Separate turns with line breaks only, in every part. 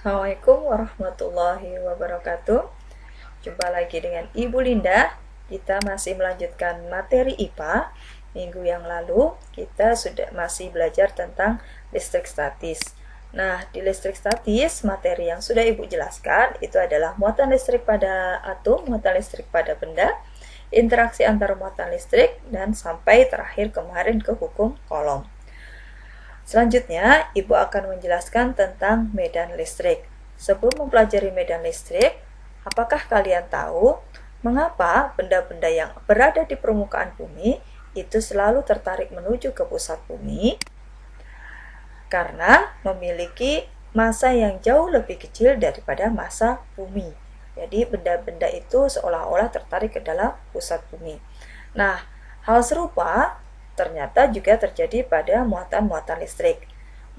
Assalamualaikum warahmatullahi wabarakatuh. Jumpa lagi dengan Ibu Linda. Kita masih melanjutkan materi IPA. Minggu yang lalu kita sudah masih belajar tentang listrik statis. Nah, di listrik statis, materi yang sudah Ibu jelaskan itu adalah muatan listrik pada atom, muatan listrik pada benda, interaksi antar muatan listrik, dan sampai terakhir kemarin ke hukum Coulomb. Selanjutnya, Ibu akan menjelaskan tentang medan listrik. Sebelum mempelajari medan listrik, apakah kalian tahu mengapa benda-benda yang berada di permukaan bumi itu selalu tertarik menuju ke pusat bumi? Karena memiliki massa yang jauh lebih kecil daripada massa bumi. Jadi benda-benda itu seolah-olah tertarik ke dalam pusat bumi. Nah, hal serupa ternyata juga terjadi pada muatan-muatan listrik.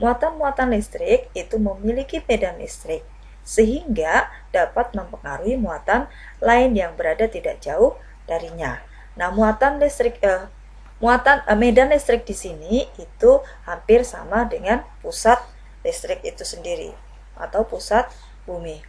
Muatan-muatan listrik itu memiliki medan listrik, sehingga dapat mempengaruhi muatan lain yang berada tidak jauh darinya. Nah, medan listrik di sini itu hampir sama dengan pusat listrik itu sendiri atau pusat bumi.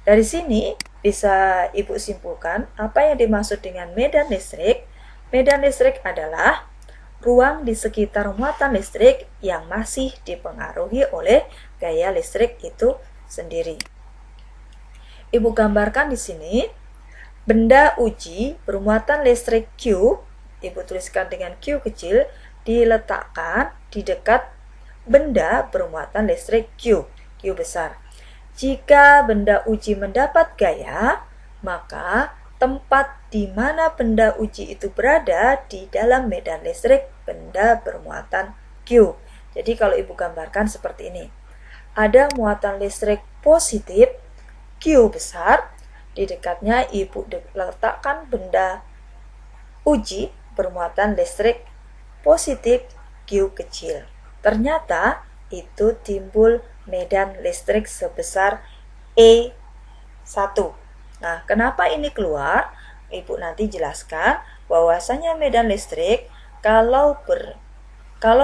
Dari sini bisa Ibu simpulkan apa yang dimaksud dengan medan listrik. Medan listrik adalah ruang di sekitar muatan listrik yang masih dipengaruhi oleh gaya listrik itu sendiri. Ibu gambarkan di sini benda uji bermuatan listrik Q, Ibu tuliskan dengan Q kecil, diletakkan di dekat benda bermuatan listrik Q besar. Jika benda uji mendapat gaya, maka tempat di mana benda uji itu berada di dalam medan listrik benda bermuatan Q. Jadi kalau Ibu gambarkan seperti ini. Ada muatan listrik positif Q besar, di dekatnya Ibu letakkan benda uji bermuatan listrik positif Q kecil. Ternyata itu timbul medan listrik sebesar E1. Nah, kenapa ini keluar? Ibu nanti jelaskan bahwasanya medan listrik kalau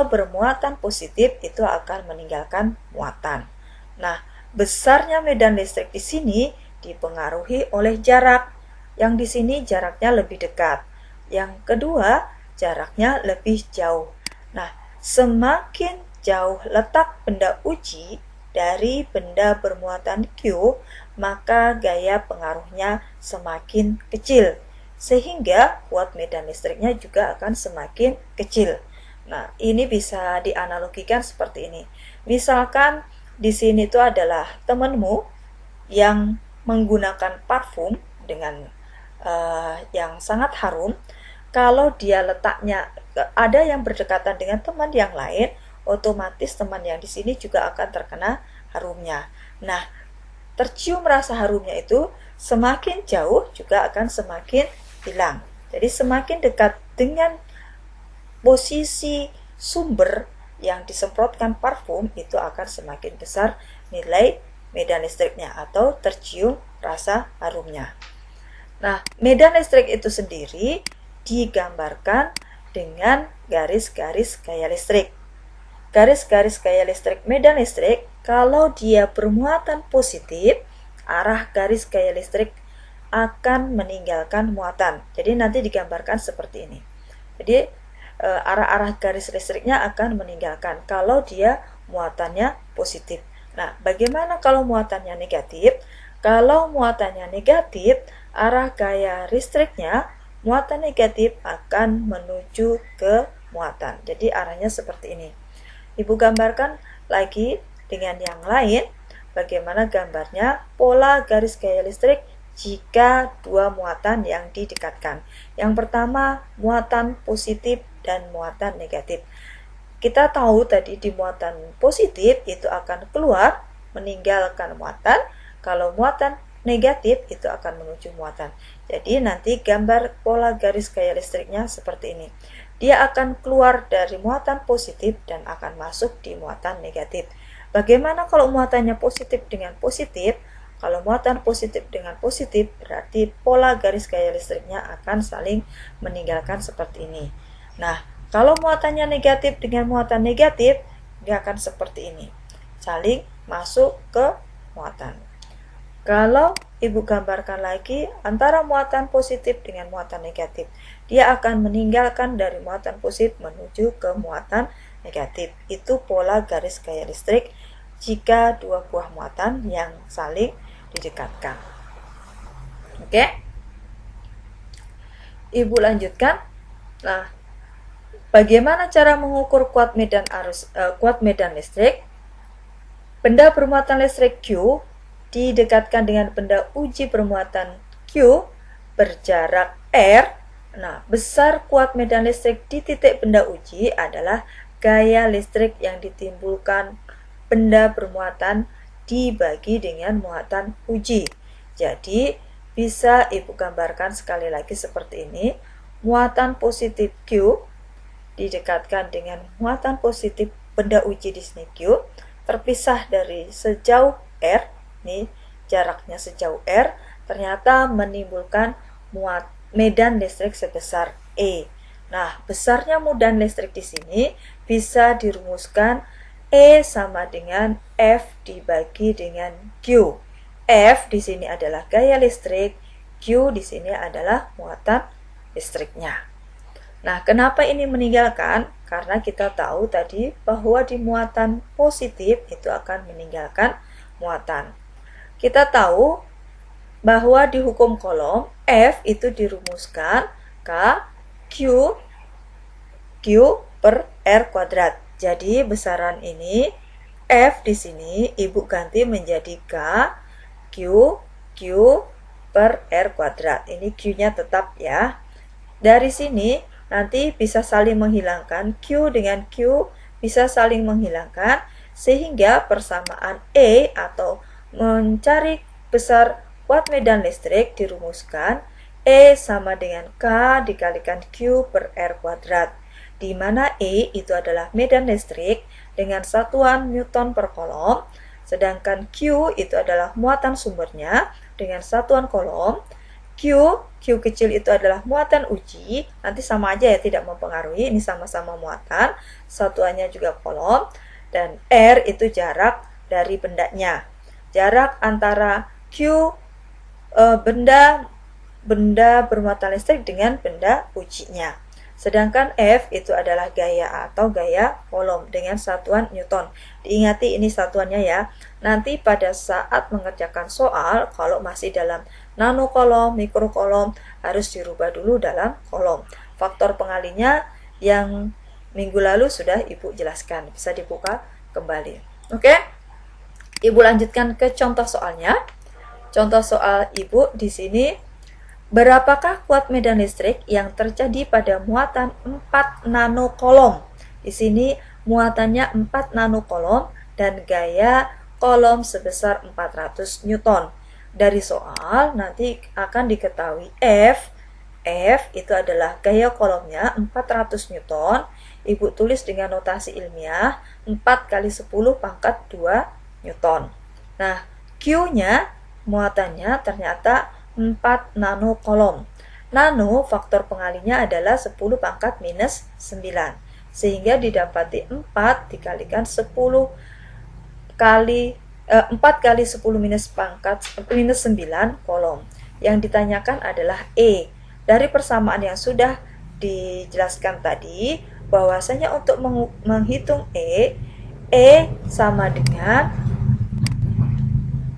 bermuatan positif itu akan meninggalkan muatan. Nah, besarnya medan listrik di sini dipengaruhi oleh jarak. Yang di sini jaraknya lebih dekat. Yang kedua, jaraknya lebih jauh. Nah, semakin jauh letak benda uji dari benda bermuatan Q, maka gaya pengaruhnya semakin kecil, sehingga kuat medan listriknya juga akan semakin kecil. Nah, ini bisa dianalogikan seperti ini. Misalkan di sini itu adalah temanmu yang menggunakan parfum dengan yang sangat harum. Kalau dia letaknya ada yang berdekatan dengan teman yang lain, otomatis teman yang di sini juga akan terkena harumnya. Nah, tercium rasa harumnya itu semakin jauh juga akan semakin hilang. Jadi semakin dekat dengan posisi sumber yang disemprotkan parfum itu akan semakin besar nilai medan listriknya atau tercium rasa harumnya. Nah, medan listrik itu sendiri digambarkan dengan garis-garis gaya listrik. Garis-garis gaya listrik medan listrik, kalau dia bermuatan positif, arah garis gaya listrik akan meninggalkan muatan. Jadi nanti digambarkan seperti ini. Jadi arah-arah garis listriknya akan meninggalkan kalau dia muatannya positif. Nah, bagaimana kalau muatannya negatif? Kalau muatannya negatif, arah gaya listriknya muatan negatif akan menuju ke muatan. Jadi arahnya seperti ini. Ibu gambarkan lagi dengan yang lain bagaimana gambarnya pola garis gaya listrik jika dua muatan yang didekatkan. Yang pertama, muatan positif dan muatan negatif. Kita tahu tadi di muatan positif itu akan keluar meninggalkan muatan, kalau muatan negatif itu akan menuju muatan. Jadi nanti gambar pola garis gaya listriknya seperti ini. Dia akan keluar dari muatan positif dan akan masuk di muatan negatif. Bagaimana kalau muatannya positif dengan positif? Kalau muatan positif dengan positif, berarti pola garis gaya listriknya akan saling meninggalkan seperti ini. Nah, kalau muatannya negatif dengan muatan negatif, dia akan seperti ini, saling masuk ke muatan. Kalau Ibu gambarkan lagi antara muatan positif dengan muatan negatif, dia akan meninggalkan dari muatan positif menuju ke muatan negatif. Itu pola garis gaya listrik jika dua buah muatan yang saling didekatkan. Oke? Ibu lanjutkan. Nah, bagaimana cara mengukur kuat medan listrik? Benda bermuatan listrik Q didekatkan dengan benda uji bermuatan Q berjarak R. Nah, besar kuat medan listrik di titik benda uji adalah gaya listrik yang ditimbulkan benda bermuatan dibagi dengan muatan uji. Jadi, bisa Ibu gambarkan sekali lagi seperti ini. Muatan positif Q didekatkan dengan muatan positif benda uji di sini Q, terpisah dari sejauh R. Ini jaraknya sejauh R, ternyata menimbulkan medan listrik sebesar E. Nah, besarnya medan listrik di sini bisa dirumuskan E sama dengan F dibagi dengan Q. F di sini adalah gaya listrik, Q di sini adalah muatan listriknya. Nah, kenapa ini meninggalkan? Karena kita tahu tadi bahwa di muatan positif itu akan meninggalkan muatan. Kita tahu bahwa di hukum kolom F itu dirumuskan K Q per R kuadrat. Jadi besaran ini F di sini Ibu ganti menjadi K Q per R kuadrat. Ini Q-nya tetap ya. Dari sini nanti bisa saling menghilangkan, Q dengan Q bisa saling menghilangkan, sehingga persamaan E atau mencari besar kuat medan listrik dirumuskan E sama dengan K dikalikan Q per R kuadrat, di mana E itu adalah medan listrik dengan satuan Newton per kolom, sedangkan Q itu adalah muatan sumbernya dengan satuan kolom. Q kecil itu adalah muatan uji, nanti sama aja ya, tidak mempengaruhi, ini sama-sama muatan, satuannya juga kolom, dan R itu jarak dari bendanya. Jarak antara Q benda bermuatan listrik dengan benda ujinya. Sedangkan F itu adalah gaya atau gaya kolom dengan satuan Newton. Diingati ini satuannya ya. Nanti pada saat mengerjakan soal, kalau masih dalam nano kolom, mikro kolom, harus dirubah dulu dalam kolom. Faktor pengalinya yang minggu lalu sudah Ibu jelaskan. Bisa dibuka kembali. Oke? Ibu lanjutkan ke contoh soalnya. Contoh soal Ibu di sini, berapakah kuat medan listrik yang terjadi pada muatan 4 nanokolom? Di sini muatannya 4 nanokolom dan gaya kolom sebesar 400 Newton. Dari soal nanti akan diketahui F itu adalah gaya kolomnya 400 Newton. Ibu tulis dengan notasi ilmiah 4 kali 10 pangkat 2 Newton. Nah, Q-nya muatannya ternyata 4 nanokolom. Nano faktor pengalinya adalah 10 pangkat minus 9. Sehingga didapati 4 dikalikan 10 kali 4 kali 10 minus 9 kolom. Yang ditanyakan adalah E. Dari persamaan yang sudah dijelaskan tadi, bahwasanya untuk menghitung E sama dengan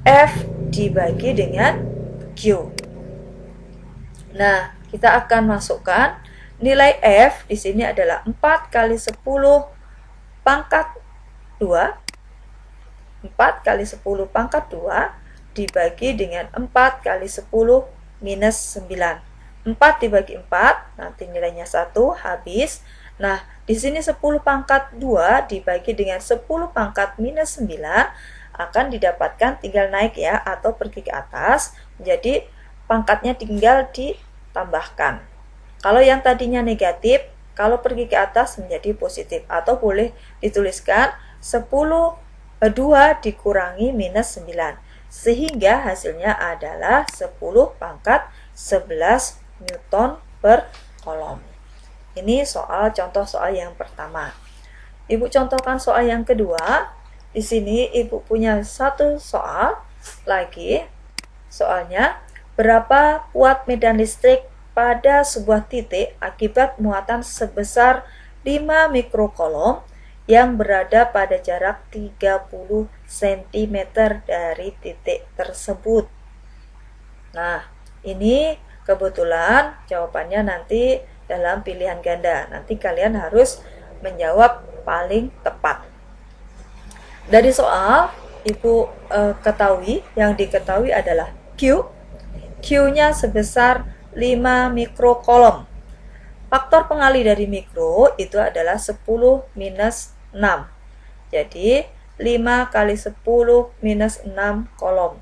F dibagi dengan Q. Nah, kita akan masukkan nilai F di sini adalah 4 kali 10 pangkat 2. 4 kali 10 pangkat 2 dibagi dengan 4 kali 10 minus 9. 4 dibagi 4, nanti nilainya 1, habis. Nah, di sini 10 pangkat 2 dibagi dengan 10 pangkat minus 9 akan didapatkan, tinggal naik ya, atau pergi ke atas, jadi pangkatnya tinggal ditambahkan. Kalau yang tadinya negatif, kalau pergi ke atas menjadi positif, atau boleh dituliskan 2 dikurangi minus 9, sehingga hasilnya adalah 10 pangkat 11 Newton per kolom. Ini contoh soal yang pertama. Ibu contohkan soal yang kedua. di sini Ibu punya satu soal lagi. Soalnya, berapa watt medan listrik pada sebuah titik akibat muatan sebesar 5 mikrokolom yang berada pada jarak 30 cm dari titik tersebut. Nah, ini kebetulan jawabannya nanti dalam pilihan ganda. Nanti kalian harus menjawab paling tepat. Dari soal, Ibu ketahui, yang diketahui adalah Q-nya sebesar 5 mikrokolom. Faktor pengali dari mikro itu adalah 10 minus 6. Jadi, 5 kali 10 minus 6 kolom.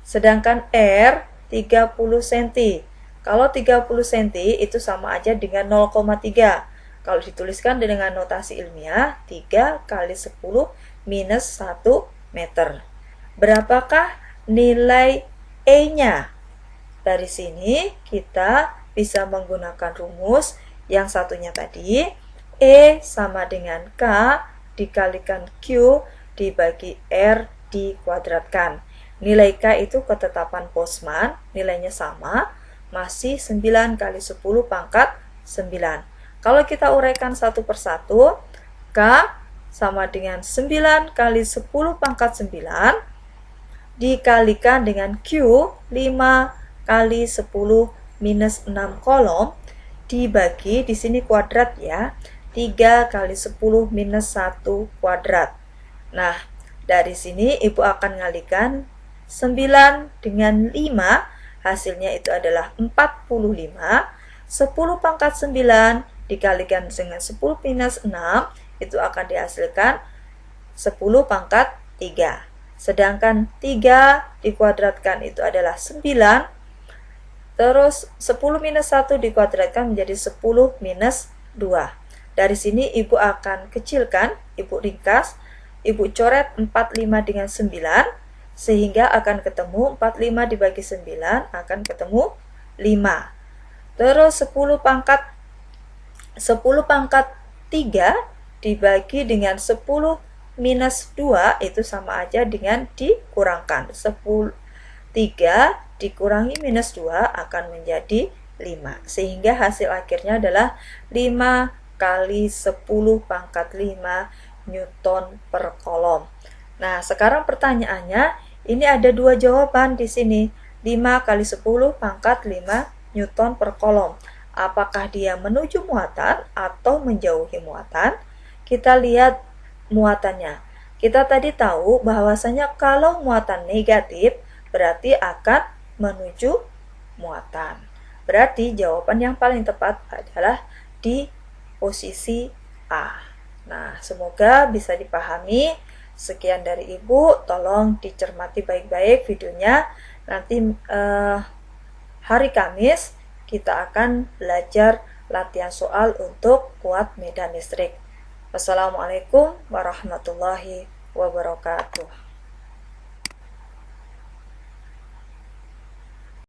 Sedangkan R 30 cm. Kalau 30 cm itu sama aja dengan 0,3. Kalau dituliskan dengan notasi ilmiah, 3 kali 10 minus 1 meter. Berapakah nilai E-nya? Dari sini kita bisa menggunakan rumus yang satunya tadi. E sama dengan K dikalikan Q dibagi R dikuadratkan. Nilai K itu ketetapan Boltzmann, nilainya sama, masih 9 kali 10 pangkat 9. Kalau kita uraikan satu persatu, K sama dengan 9 kali 10 pangkat 9 dikalikan dengan Q 5 kali 10 minus 6 kolom dibagi, di sini kuadrat ya, 3 kali 10 minus 1 kuadrat. Nah, dari sini Ibu akan ngalikan 9 dengan 5, hasilnya itu adalah 45. 10 pangkat 9 dikalikan dengan 10 minus 6, itu akan dihasilkan 10 pangkat 3. Sedangkan 3 dikuadratkan itu adalah 9. Terus 10 minus 1 dikuadratkan menjadi 10 minus 2. Dari sini Ibu akan kecilkan, Ibu ringkas, Ibu coret 45 dengan 9, sehingga akan ketemu 45 dibagi 9 akan ketemu 5. Terus 10 pangkat 3 dibagi dengan 10 minus 2 itu sama aja dengan dikurangkan. 3 dikurangi minus 2 akan menjadi 5. Sehingga hasil akhirnya adalah 5 kali 10 pangkat 5 Newton per kolom. Nah, sekarang pertanyaannya, ini ada dua jawaban di sini. 5 kali 10 pangkat 5 Newton per kolom. Apakah dia menuju muatan atau menjauhi muatan? Kita lihat muatannya. Kita tadi tahu bahwasanya kalau muatan negatif berarti akan menuju muatan. Berarti jawaban yang paling tepat adalah di posisi A. Nah, semoga bisa dipahami. Sekian dari Ibu, tolong dicermati baik-baik videonya. Nanti hari Kamis kita akan belajar latihan soal untuk kuat medan listrik. Wassalamualaikum warahmatullahi wabarakatuh.